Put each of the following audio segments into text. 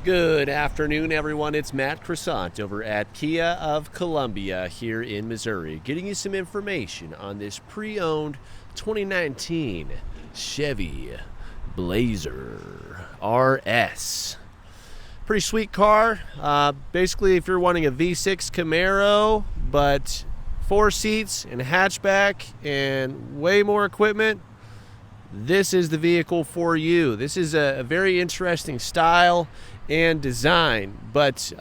Good afternoon, everyone. It's Matt Croissant over at Kia of Columbia here in Missouri, getting you some information on this pre-owned 2019 Chevy Blazer RS. Pretty sweet car. Basically, if you're wanting a V6 Camaro, but 4 seats and a hatchback and way more equipment, this is the vehicle for you. This is a very interesting style and design, but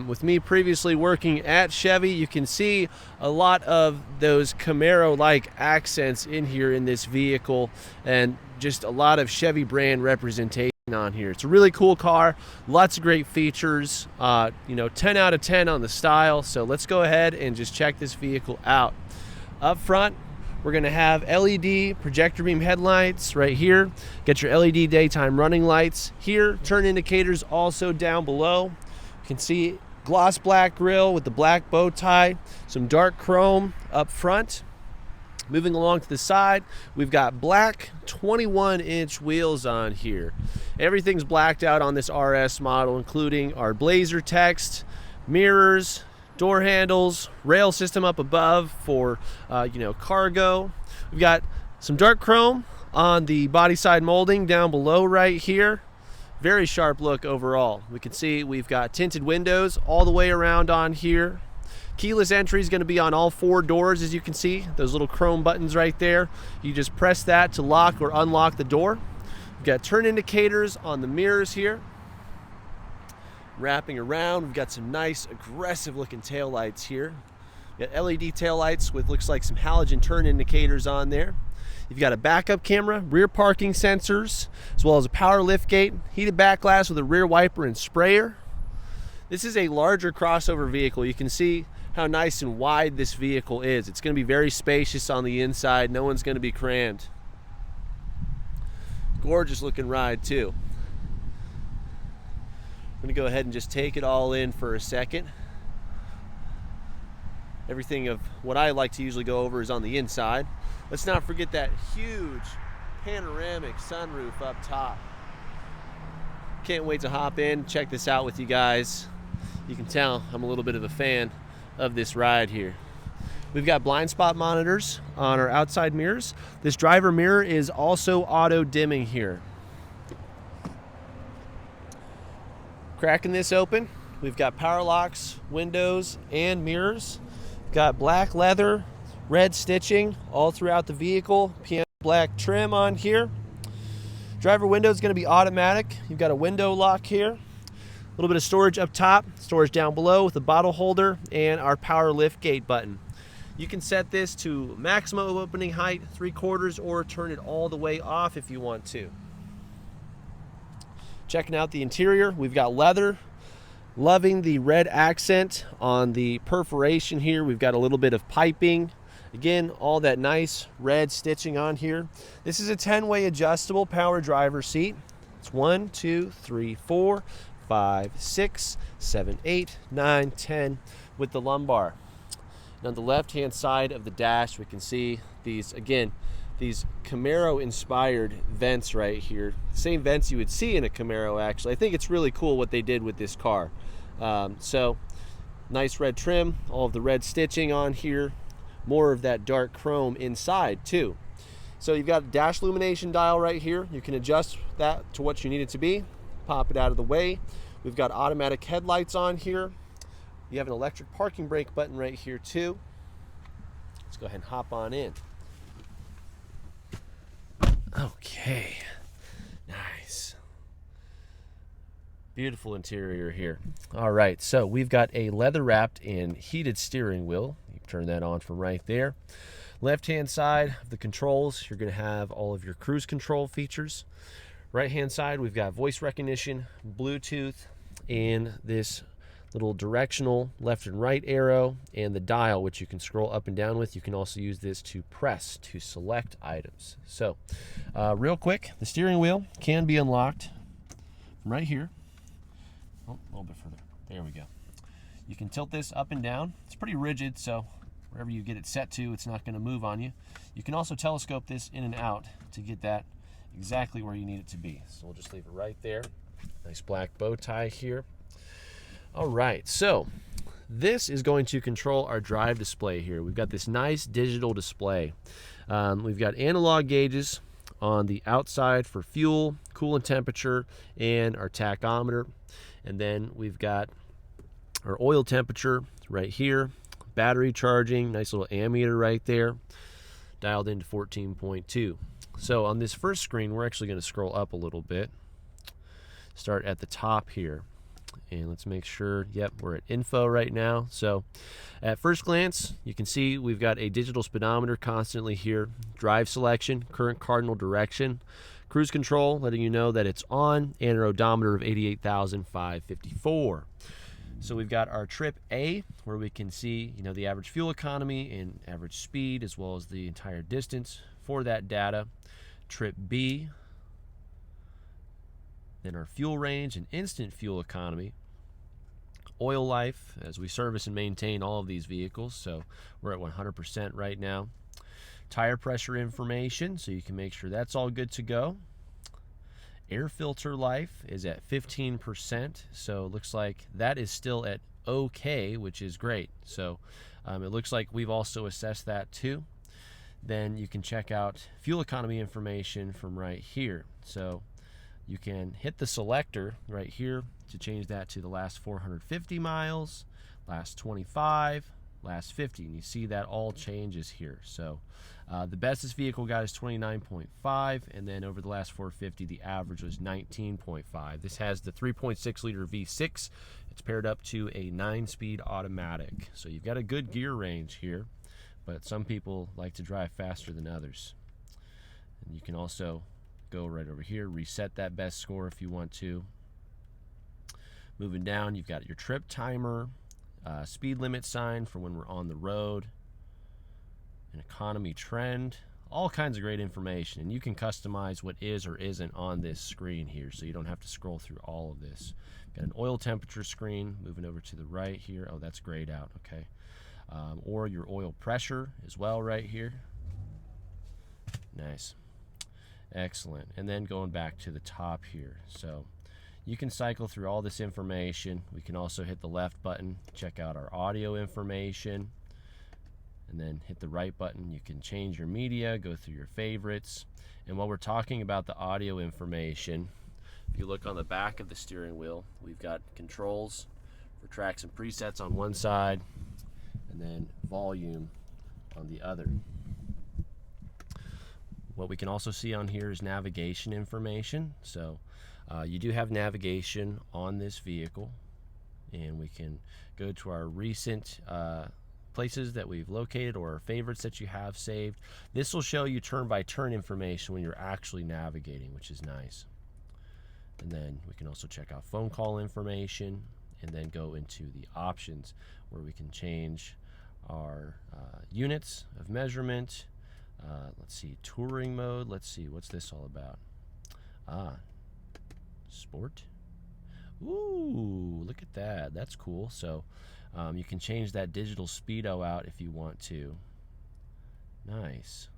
with me previously working at Chevy, you can see a lot of those Camaro-like accents in here in this vehicle, and just a lot of Chevy brand representation on here. It's a really cool car, lots of great features, 10 out of 10 on the style. So let's go ahead and just check this vehicle out. Up front, we're going to have LED projector beam headlights right here. Get your LED daytime running lights here. Turn indicators also down below. You can see gloss black grille with the black bow tie. Some dark chrome up front. Moving along to the side, we've got black 21-inch wheels on here. Everything's blacked out on this RS model, including our Blazer text, mirrors, door handles, rail system up above for cargo. We've got some dark chrome on the body side molding down below right here. Very sharp look overall. We can see we've got tinted windows all the way around on here. Keyless entry is going to be on all 4 doors, as you can see. Those little chrome buttons right there. You just press that to lock or unlock the door. We've got turn indicators on the mirrors here. Wrapping around, we've got some nice aggressive looking tail lights here. We've got LED tail lights with looks like some halogen turn indicators on there. You've got a backup camera, rear parking sensors, as well as a power lift gate, heated back glass with a rear wiper and sprayer. This is a larger crossover vehicle. You can see how nice and wide this vehicle is. It's going to be very spacious on the inside. No one's going to be crammed. Gorgeous looking ride too. I'm going to go ahead and just take it all in for a second. Everything of what I like to usually go over is on the inside. Let's not forget that huge panoramic sunroof up top. Can't wait to hop in, check this out with you guys. You can tell I'm a little bit of a fan of this ride here. We've got blind spot monitors on our outside mirrors. This driver mirror is also auto dimming here. Cracking this open, we've got power locks, windows, and mirrors. We've got black leather, red stitching all throughout the vehicle, piano black trim on here. Driver window is going to be automatic. You've got a window lock here. A little bit of storage up top, storage down below with a bottle holder, and our power lift gate button. You can set this to maximum opening height, 3/4, or turn it all the way off if you want to. Checking out the interior, we've got leather. Loving the red accent on the perforation here. We've got a little bit of piping. Again, all that nice red stitching on here. This is a 10-way adjustable power driver seat. It's 1, 2, 3, 4, 5, 6, 7, 8, 9, 10 with the lumbar. And on the left-hand side of the dash, we can see these Camaro-inspired vents right here. Same vents you would see in a Camaro, actually. I think it's really cool what they did with this car. So, nice red trim, all of the red stitching on here. More of that dark chrome inside, too. So you've got a dash illumination dial right here. You can adjust that to what you need it to be. Pop it out of the way. We've got automatic headlights on here. You have an electric parking brake button right here, too. Let's go ahead and hop on in. Okay, nice. Beautiful interior here. All right, so we've got a leather wrapped and heated steering wheel. You can turn that on from right there. Left hand side of the controls, you're going to have all of your cruise control features. Right hand side, we've got voice recognition, Bluetooth, and this little directional left and right arrow, and the dial, which you can scroll up and down with. You can also use this to press to select items. So real quick, the steering wheel can be unlocked from right here. Oh, a little bit further. There we go. You can tilt this up and down. It's pretty rigid, so wherever you get it set to, it's not going to move on you. You can also telescope this in and out to get that exactly where you need it to be. So we'll just leave it right there. Nice black bow tie here. All right, so this is going to control our drive display here. We've got this nice digital display. We've got analog gauges on the outside for fuel, coolant temperature, and our tachometer. And then we've got our oil temperature right here, battery charging, nice little ammeter right there, dialed into 14.2. So on this first screen, we're actually going to scroll up a little bit. Start at the top here. And let's make sure, yep, we're at info right now. So at first glance, you can see we've got a digital speedometer constantly here, drive selection, current cardinal direction, cruise control, letting you know that it's on, and an odometer of 88,554. So we've got our trip A, where we can see, the average fuel economy and average speed, as well as the entire distance for that data. Trip B, then our fuel range and instant fuel economy. Oil life, as we service and maintain all of these vehicles, so we're at 100% right now. Tire pressure information, so you can make sure that's all good to go. Air filter life is at 15%, so it looks like that is still at okay, which is great. So it looks like we've also assessed that too. Then you can check out fuel economy information from right here. So you can hit the selector right here to change that to the last 450 miles, last 25, last 50, and you see that all changes here. So the best this vehicle got is 29.5, and then over the last 450, the average was 19.5. This has the 3.6 liter V6. It's paired up to a 9-speed automatic. So you've got a good gear range here, but some people like to drive faster than others. And you can also go right over here, reset that best score if you want to. Moving down, you've got your trip timer, speed limit sign for when we're on the road, an economy trend, all kinds of great information. And you can customize what is or isn't on this screen here, so you don't have to scroll through all of this. Got an oil temperature screen, moving over to the right here. Oh, that's grayed out, okay. Or your oil pressure as well right here. Nice. Excellent. And then going back to the top here. So you can cycle through all this information. We can also hit the left button, check out our audio information, and then hit the right button. You can change your media, go through your favorites. And while we're talking about the audio information, if you look on the back of the steering wheel, we've got controls for tracks and presets on one side, and then volume on the other. What we can also see on here is navigation information. So you do have navigation on this vehicle, and we can go to our recent places that we've located or our favorites that you have saved. This will show you turn-by-turn information when you're actually navigating, which is nice. And then we can also check out phone call information, and then go into the options where we can change our units of measurement. Let's see, touring mode. Let's see, what's this all about? Sport. Ooh, look at that. That's cool. So you can change that digital speedo out if you want to. Nice.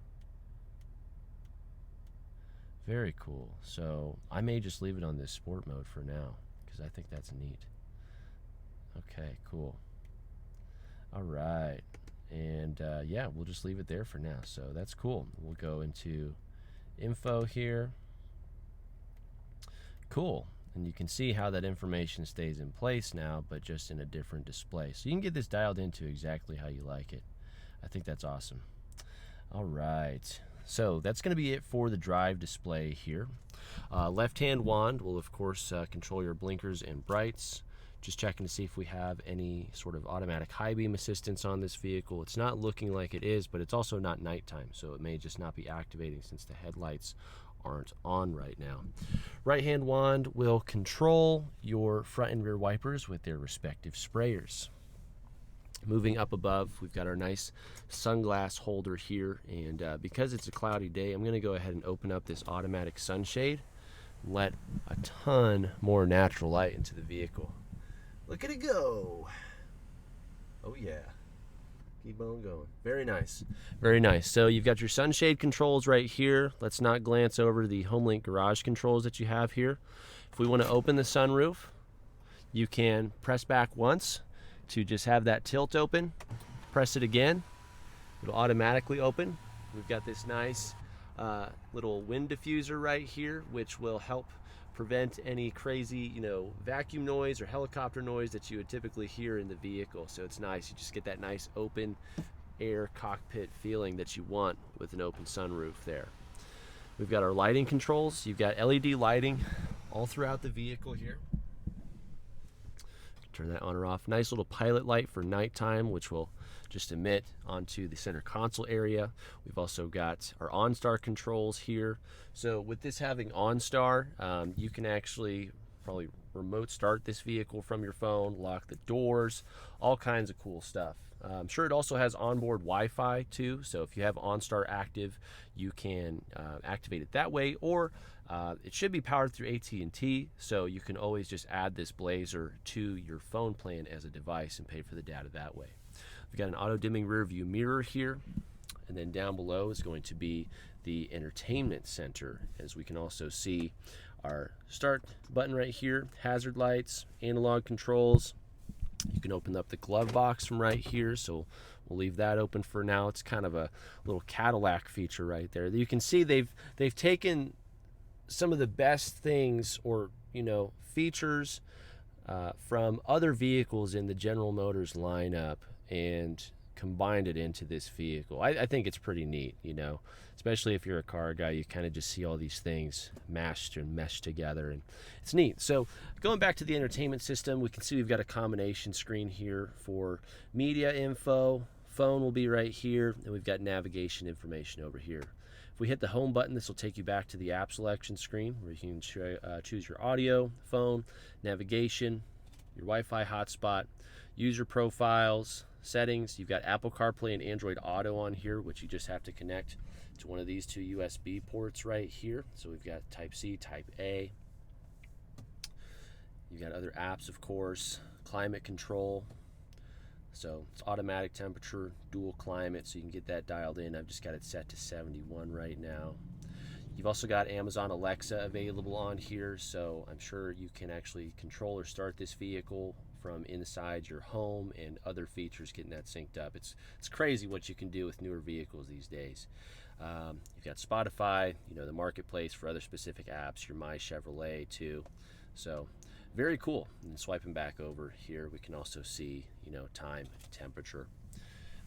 Very cool. So I may just leave it on this sport mode for now, because I think that's neat. Okay, cool. All right. And yeah, we'll just leave it there for now. So that's cool. We'll go into info here. Cool. And you can see how that information stays in place now, but just in a different display. So you can get this dialed into exactly how you like it. I think that's awesome. All right. So that's going to be it for the drive display here. Left-hand wand will, of course, control your blinkers and brights. Just checking to see if we have any sort of automatic high beam assistance on this vehicle. It's not looking like it is, but it's also not nighttime, so it may just not be activating since the headlights aren't on right now. Right-hand wand will control your front and rear wipers with their respective sprayers. Moving up above, we've got our nice sunglass holder here, and because it's a cloudy day, I'm going to go ahead and open up this automatic sunshade and let a ton more natural light into the vehicle. Look at it go. Oh yeah. Keep on going. Very nice. Very nice. So you've got your sunshade controls right here. Let's not glance over the HomeLink garage controls that you have here. If we want to open the sunroof, you can press back once to just have that tilt open. Press it again, it'll automatically open. We've got this nice little wind diffuser right here, which will help prevent any crazy, vacuum noise or helicopter noise that you would typically hear in the vehicle. So it's nice, you just get that nice open air cockpit feeling that you want with an open sunroof there. We've got our lighting controls. You've got LED lighting all throughout the vehicle here. Turn that on or off. Nice little pilot light for nighttime, which will just emit onto the center console area. We've also got our OnStar controls here. So with this having OnStar, you can actually probably remote start this vehicle from your phone, lock the doors, all kinds of cool stuff. I'm sure it also has onboard Wi-Fi too, so if you have OnStar active, you can activate it that way, or it should be powered through AT&T, so you can always just add this Blazer to your phone plan as a device and pay for the data that way. We've got an auto-dimming rear view mirror here, and then down below is going to be the entertainment center, as we can also see our start button right here, hazard lights, analog controls. You can open up the glove box from right here, so we'll leave that open for now. It's kind of a little Cadillac feature right there. You can see they've taken some of the best things or features from other vehicles in the General Motors lineup and combined it into this vehicle. I think it's pretty neat, especially if you're a car guy. You kind of just see all these things mashed and meshed together, and it's neat. So going back to the entertainment system, we can see we've got a combination screen here for media info. Phone will be right here, and we've got navigation information over here. If we hit the home button, this will take you back to the app selection screen where you can choose your audio, phone, navigation, your Wi-Fi hotspot, user profiles, settings. You've got Apple CarPlay and Android Auto on here, which you just have to connect to one of these two USB ports right here. So we've got Type C, Type A. You've got other apps, of course, climate control. So it's automatic temperature, dual climate, so you can get that dialed in. I've just got it set to 71 right now. You've also got Amazon Alexa available on here, so I'm sure you can actually control or start this vehicle from inside your home, and other features getting that synced up. It's crazy what you can do with newer vehicles these days. You've got Spotify, the marketplace for other specific apps, your My Chevrolet too. So very cool. And swiping back over here, we can also see, time, temperature.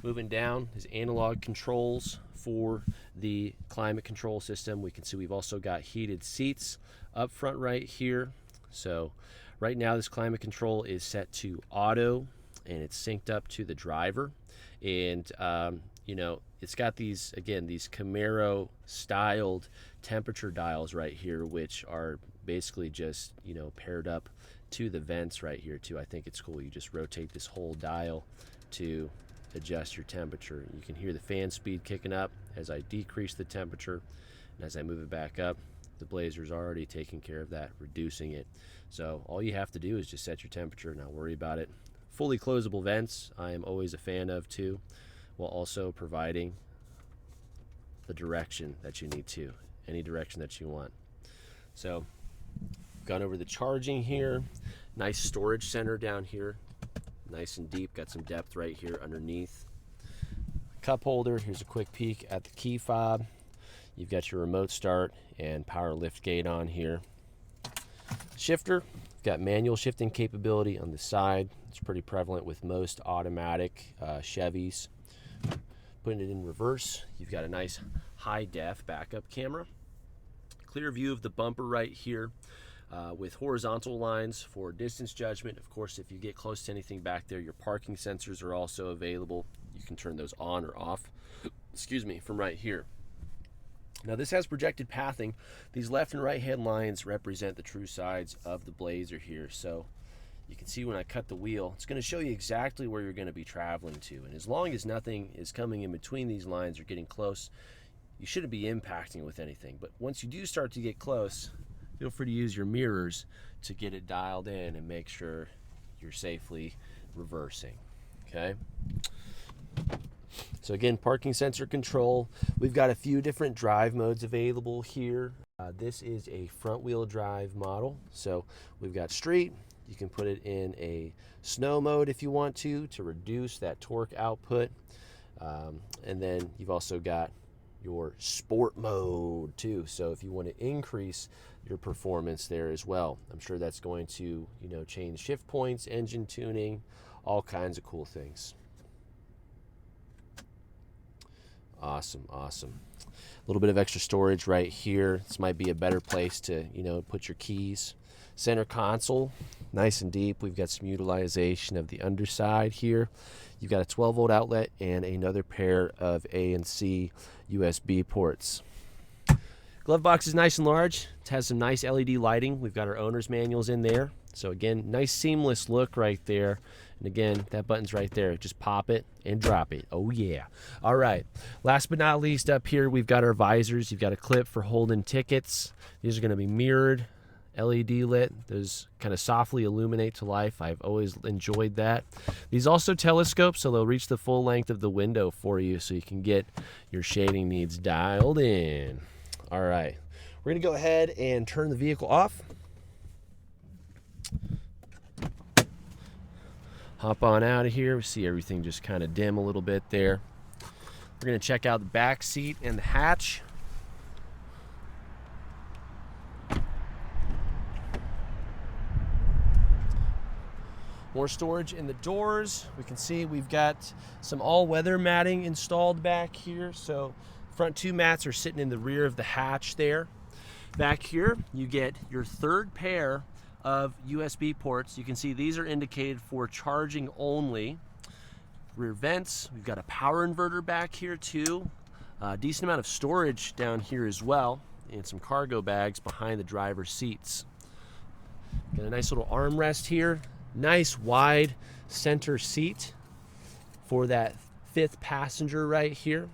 Moving down is analog controls for the climate control system. We can see we've also got heated seats up front right here. So right now this climate control is set to auto, and it's synced up to the driver. And it's got these Camaro styled temperature dials right here, which are basically just paired up to the vents right here too. I think it's cool. You just rotate this whole dial to adjust your temperature. You can hear the fan speed kicking up as I decrease the temperature, and as I move it back up, the Blazer's already taking care of that, reducing it. So all you have to do is just set your temperature, not worry about it. Fully closable vents I am always a fan of too, while also providing the direction that you need to, any direction that you want. So gone over the charging here. Nice storage center down here, nice and deep, got some depth right here underneath. Cup holder, here's a quick peek at the key fob. You've got your remote start and power lift gate on here. Shifter, got manual shifting capability on the side. It's pretty prevalent with most automatic Chevys. Putting it in reverse, you've got a nice high def backup camera. Clear view of the bumper right here with horizontal lines for distance judgment. Of course, if you get close to anything back there, your parking sensors are also available. You can turn those on or off, from right here. Now this has projected pathing. These left and right hand lines represent the true sides of the Blazer here. So you can see when I cut the wheel, it's going to show you exactly where you're going to be traveling to. And as long as nothing is coming in between these lines or getting close, you shouldn't be impacting with anything. But once you do start to get close, feel free to use your mirrors to get it dialed in and make sure you're safely reversing. Okay? So again, parking sensor control. We've got a few different drive modes available here. This is a front wheel drive model. So we've got street. You can put it in a snow mode if you want to reduce that torque output. And then you've also got your sport mode too. So if you want to increase your performance there as well, I'm sure that's going to, change shift points, engine tuning, all kinds of cool things. Awesome. A little bit of extra storage right here. This might be a better place to, put your keys. Center console, nice and deep. We've got some utilization of the underside here. You've got a 12-volt outlet and another pair of A and C USB ports. Glove box is nice and large. It has some nice LED lighting. We've got our owner's manuals in there. So again, nice seamless look right there. And again, that button's right there. Just pop it and drop it. Oh yeah. All right. Last but not least, up here we've got our visors. You've got a clip for holding tickets. These are going to be mirrored, LED lit. Those kind of softly illuminate to life. I've always enjoyed that. These also telescope, so they'll reach the full length of the window for you, so you can get your shading needs dialed in. All right. We're going to go ahead and turn the vehicle off. Hop on out of here. We see everything just kind of dim a little bit there. We're going to check out the back seat and the hatch. More storage in the doors. We can see we've got some all-weather matting installed back here. So front two mats are sitting in the rear of the hatch there. Back here, you get your third pair of USB ports. You can see these are indicated for charging only. Rear vents, we've got a power inverter back here too. A decent amount of storage down here as well, and some cargo bags behind the driver's seats. Got a nice little armrest here. Nice wide center seat for that fifth passenger right here.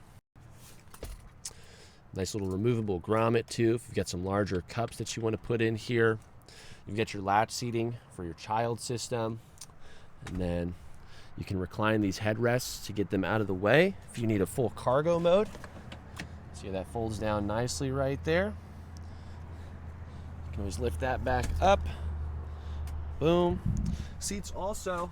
Nice little removable grommet too, if you've got some larger cups that you want to put in here. You've got your latch seating for your child system. And then you can recline these headrests to get them out of the way if you need a full cargo mode. See how that folds down nicely right there. You can always lift that back up. Boom. Seats also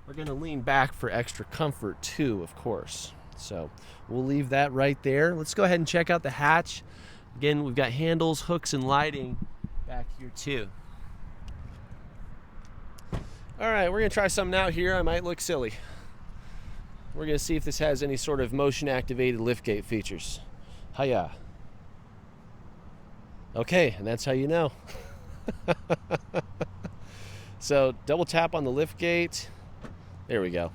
are going to lean back for extra comfort too, of course. So we'll leave that right there. Let's go ahead and check out the hatch. Again, we've got handles, hooks, and lighting back here too. All right, we're going to try something out here. I might look silly. We're going to see if this has any sort of motion-activated liftgate features. Hiya. Okay, and that's how you know. So double tap on the lift gate. There we go.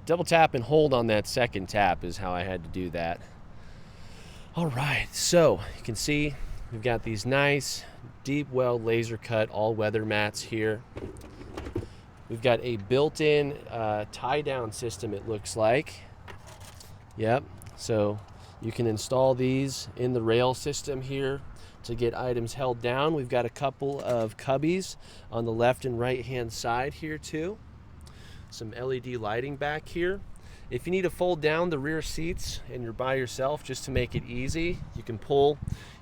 Double tap and hold on that second tap is how I had to do that. All right, so you can see we've got these nice deep weld laser cut all-weather mats here. We've got a built-in tie-down system, it looks like. Yep, so you can install these in the rail system here to get items held down. We've got a couple of cubbies on the left and right hand side here too. Some LED lighting back here. If you need to fold down the rear seats and you're by yourself, just to make it easy, you can pull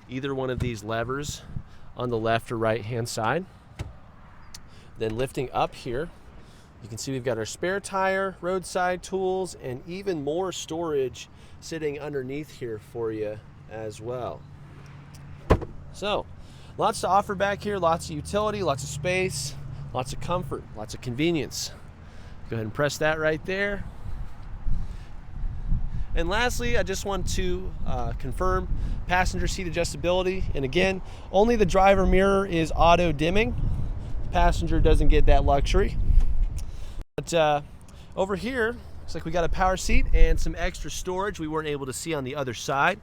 either one of these levers on the left or right hand side. Then lifting up here, you can see we've got our spare tire, roadside tools, and even more storage sitting underneath here for you as well. So, lots to offer back here, lots of utility, lots of space, lots of comfort, lots of convenience. Go ahead and press that right there. And lastly, I just want to confirm passenger seat adjustability. And again, only the driver mirror is auto dimming. The passenger doesn't get that luxury. But over here, looks like we got a power seat and some extra storage we weren't able to see on the other side.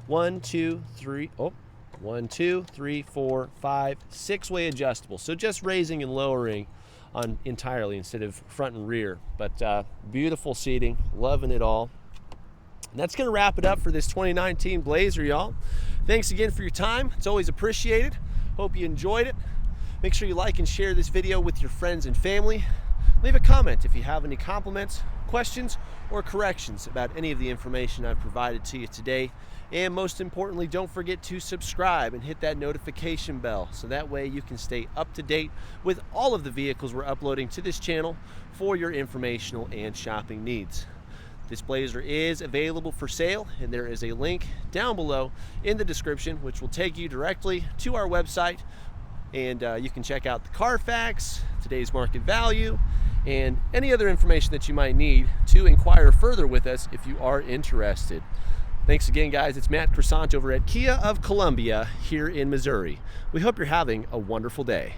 1, 2, 3, 1, 2, 3, 4, 5, 6-way adjustable. So just raising and lowering on entirely instead of front and rear. But beautiful seating, loving it all. And that's going to wrap it up for this 2019 Blazer, y'all. Thanks again for your time. It's always appreciated. Hope you enjoyed it. Make sure you like and share this video with your friends and family. Leave a comment if you have any compliments, questions, or corrections about any of the information I've provided to you today. And most importantly, don't forget to subscribe and hit that notification bell so that way you can stay up to date with all of the vehicles we're uploading to this channel for your informational and shopping needs. This Blazer is available for sale, and there is a link down below in the description which will take you directly to our website, and you can check out the Carfax, today's market value, and any other information that you might need to inquire further with us if you are interested. Thanks again, guys. It's Matt Croissant over at Kia of Columbia here in Missouri. We hope you're having a wonderful day.